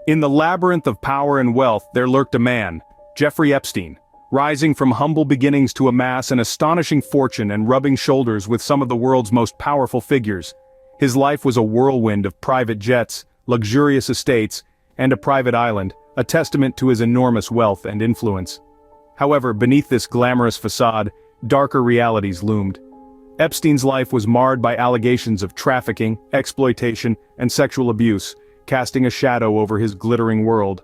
In the labyrinth of power and wealth there lurked a man, Jeffrey Epstein, rising from humble beginnings to amass an astonishing fortune and rubbing shoulders with some of the world's most powerful figures. His life was a whirlwind of private jets, luxurious estates, and a private island, a testament to his enormous wealth and influence. However, beneath this glamorous facade, darker realities loomed. Epstein's life was marred by allegations of trafficking, exploitation, and sexual abuse, casting a shadow over his glittering world.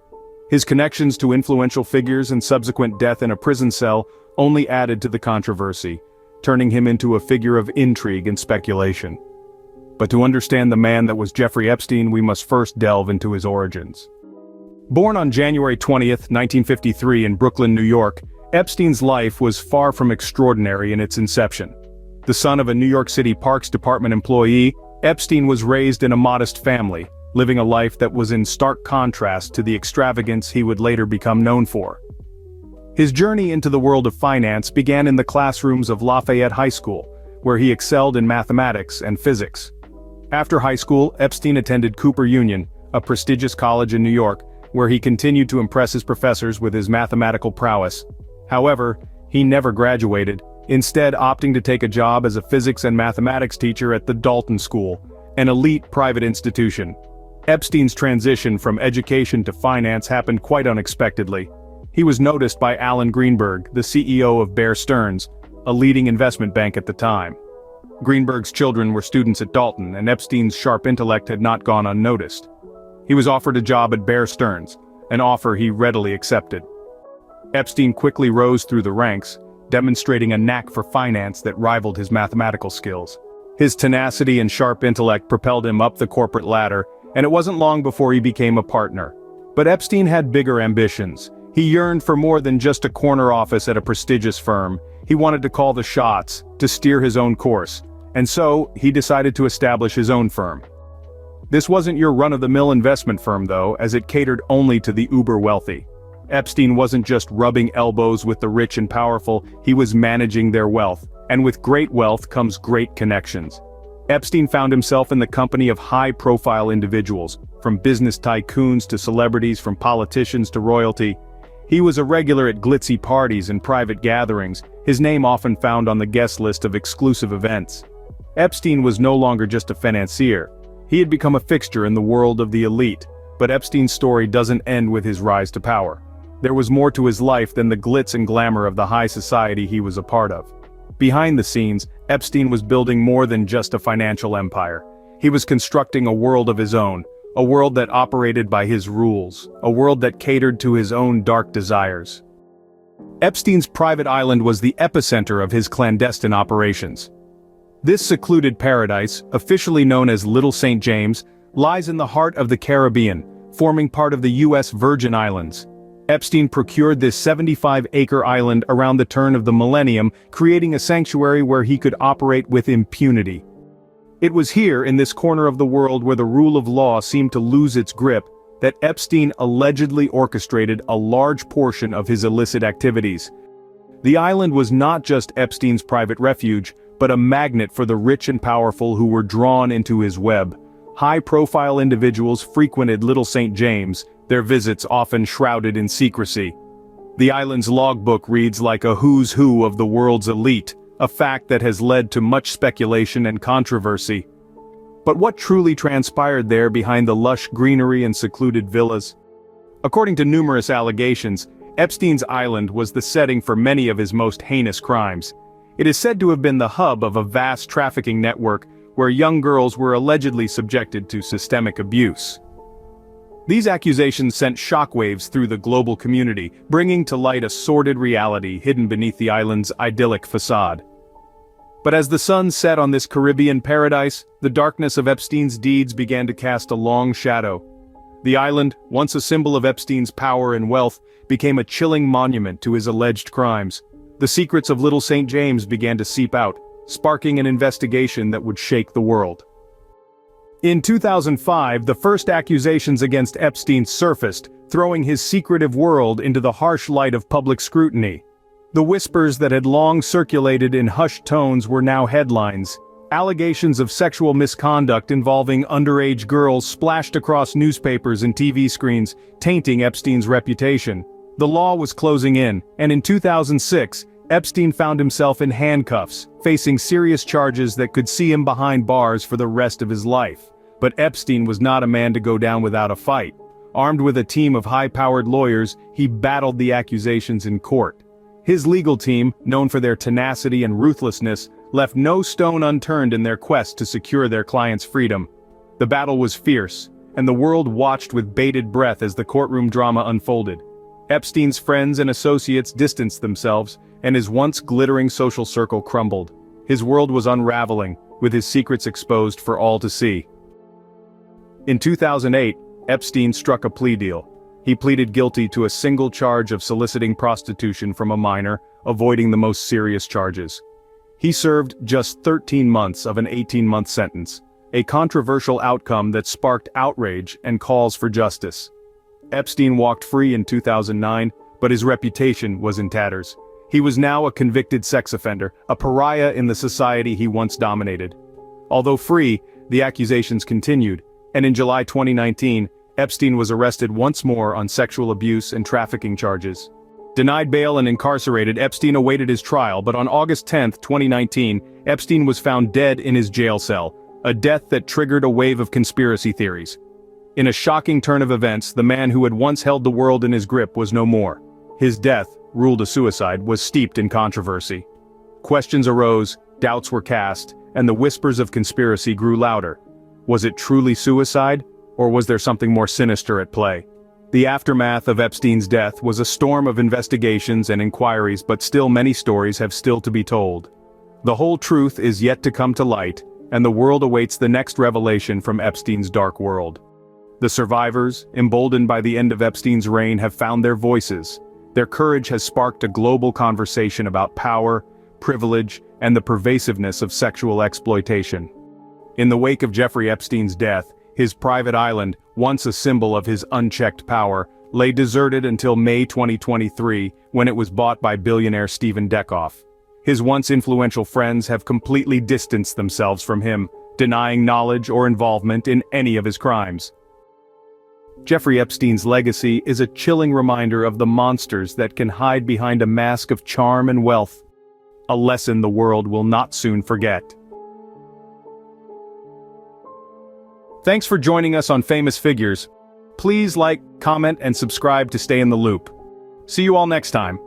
His connections to influential figures and subsequent death in a prison cell only added to the controversy, turning him into a figure of intrigue and speculation. But to understand the man that was Jeffrey Epstein, we must first delve into his origins. Born on January 20, 1953 in Brooklyn, New York, Epstein's life was far from extraordinary in its inception. The son of a New York City Parks Department employee, Epstein was raised in a modest family, living a life that was in stark contrast to the extravagance he would later become known for. His journey into the world of finance began in the classrooms of Lafayette High School, where he excelled in mathematics and physics. After high school, Epstein attended Cooper Union, a prestigious college in New York, where he continued to impress his professors with his mathematical prowess. However, he never graduated, instead opting to take a job as a physics and mathematics teacher at the Dalton School, an elite private institution. Epstein's transition from education to finance happened quite unexpectedly. He was noticed by Alan Greenberg, the CEO of Bear Stearns, a leading investment bank at the time. Greenberg's children were students at Dalton, and Epstein's sharp intellect had not gone unnoticed. He was offered a job at Bear Stearns, an offer he readily accepted. Epstein quickly rose through the ranks, demonstrating a knack for finance that rivaled his mathematical skills. His tenacity and sharp intellect propelled him up the corporate ladder, and it wasn't long before he became a partner. But Epstein had bigger ambitions. He yearned for more than just a corner office at a prestigious firm. He wanted to call the shots, to steer his own course. And so, he decided to establish his own firm. This wasn't your run-of-the-mill investment firm though, as it catered only to the uber-wealthy. Epstein wasn't just rubbing elbows with the rich and powerful, he was managing their wealth. And with great wealth comes great connections. Epstein found himself in the company of high-profile individuals, from business tycoons to celebrities, from politicians to royalty. He was a regular at glitzy parties and private gatherings, his name often found on the guest list of exclusive events. Epstein was no longer just a financier. He had become a fixture in the world of the elite, but Epstein's story doesn't end with his rise to power. There was more to his life than the glitz and glamour of the high society he was a part of. Behind the scenes, Epstein was building more than just a financial empire. He was constructing a world of his own, a world that operated by his rules, a world that catered to his own dark desires. Epstein's private island was the epicenter of his clandestine operations. This secluded paradise, officially known as Little St. James, lies in the heart of the Caribbean, forming part of the U.S. Virgin Islands. Epstein procured this 75-acre island around the turn of the millennium, creating a sanctuary where he could operate with impunity. It was here, in this corner of the world where the rule of law seemed to lose its grip, that Epstein allegedly orchestrated a large portion of his illicit activities. The island was not just Epstein's private refuge, but a magnet for the rich and powerful who were drawn into his web. High-profile individuals frequented Little St. James, their visits often shrouded in secrecy. The island's logbook reads like a who's who of the world's elite, a fact that has led to much speculation and controversy. But what truly transpired there behind the lush greenery and secluded villas? According to numerous allegations, Epstein's island was the setting for many of his most heinous crimes. It is said to have been the hub of a vast trafficking network where young girls were allegedly subjected to systemic abuse. These accusations sent shockwaves through the global community, bringing to light a sordid reality hidden beneath the island's idyllic facade. But as the sun set on this Caribbean paradise, the darkness of Epstein's deeds began to cast a long shadow. The island, once a symbol of Epstein's power and wealth, became a chilling monument to his alleged crimes. The secrets of Little St. James began to seep out, sparking an investigation that would shake the world. In 2005, the first accusations against Epstein surfaced, throwing his secretive world into the harsh light of public scrutiny. The whispers that had long circulated in hushed tones were now headlines. Allegations of sexual misconduct involving underage girls splashed across newspapers and TV screens, tainting Epstein's reputation. The law was closing in, and in 2006, Epstein found himself in handcuffs, facing serious charges that could see him behind bars for the rest of his life. But Epstein was not a man to go down without a fight. Armed with a team of high-powered lawyers, he battled the accusations in court. His legal team, known for their tenacity and ruthlessness, left no stone unturned in their quest to secure their client's freedom. The battle was fierce, and the world watched with bated breath as the courtroom drama unfolded. Epstein's friends and associates distanced themselves, and his once glittering social circle crumbled. His world was unraveling, with his secrets exposed for all to see. In 2008, Epstein struck a plea deal. He pleaded guilty to a single charge of soliciting prostitution from a minor, avoiding the most serious charges. He served just 13 months of an 18-month sentence, a controversial outcome that sparked outrage and calls for justice. Epstein walked free in 2009, but his reputation was in tatters. He was now a convicted sex offender, a pariah in the society he once dominated. Although free, the accusations continued, and in July 2019, Epstein was arrested once more on sexual abuse and trafficking charges. Denied bail and incarcerated, Epstein awaited his trial, but on August 10, 2019, Epstein was found dead in his jail cell, a death that triggered a wave of conspiracy theories. In a shocking turn of events, the man who had once held the world in his grip was no more. His death, ruled a suicide, was steeped in controversy. Questions arose, doubts were cast, and the whispers of conspiracy grew louder. Was it truly suicide, or was there something more sinister at play? The aftermath of Epstein's death was a storm of investigations and inquiries, but still many stories have still to be told. The whole truth is yet to come to light, and the world awaits the next revelation from Epstein's dark world. The survivors, emboldened by the end of Epstein's reign, have found their voices. Their courage has sparked a global conversation about power, privilege, and the pervasiveness of sexual exploitation. In the wake of Jeffrey Epstein's death, his private island, once a symbol of his unchecked power, lay deserted until May 2023, when it was bought by billionaire Stephen Deckoff. His once influential friends have completely distanced themselves from him, denying knowledge or involvement in any of his crimes. Jeffrey Epstein's legacy is a chilling reminder of the monsters that can hide behind a mask of charm and wealth. A lesson the world will not soon forget. Thanks for joining us on Famous Figures. Please like, comment, and subscribe to stay in the loop. See you all next time.